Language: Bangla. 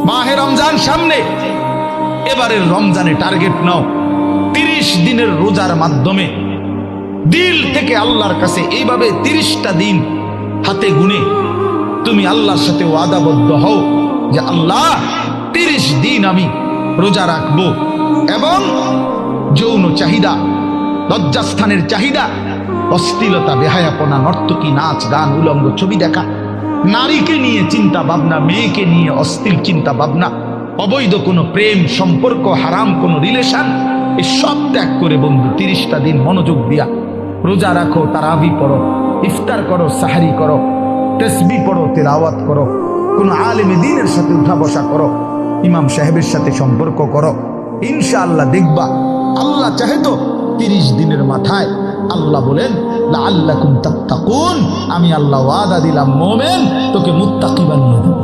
মাহে রমজান সামনে, এবারের রমজানে টার্গেট নাও 30 দিনের রোজার মাধ্যমে দিল থেকে আল্লাহর কাছে এইভাবে 30টা দিন হাতে গুনে তুমি আল্লাহর সাথে ওয়াদাবদ্ধ হও যে আল্লাহ 30 দিন আমি রোজা রাখবো। এবং যৌন চাহিদা, লজ্জাস্থানের চাহিদা, অশ্লীলতা, বেহায়াপনা, নর্তকী, নাচ গান, উলঙ্গ ছবি দেখা, নারীকে নিয়ে চিন্তা ভাবনা, মেয়েকে নিয়ে অশ্লীল চিন্তা ভাবনা, অবৈধ কোনো প্রেম সম্পর্ক, হারাম কোনো রিলেশন, এই সব ত্যাগ করে বন্ধু 30টা দিন মনোযোগ দিয়া রোজা রাখো, তারাবি পড়ো, ইফতার করো, সাহারি করো, তাসবিহ পড়ো, তেলাওয়াত করো, কোনো আলেমে দ্বীনের সাথে উঠা বসা করো, ইমাম সাহেবের সাথে সম্পর্ক করো। ইনশাআল্লাহ দেখবা আল্লাহ চাহে তো 30 দিনের মাথায় আল্লাহ বলেন লাআল্লাকুম তাত্তাকুন, আমি আল্লাহ ওয়াদা দিলাম মোমেন তোকে মুত্তাকি বানিয়ে দেব।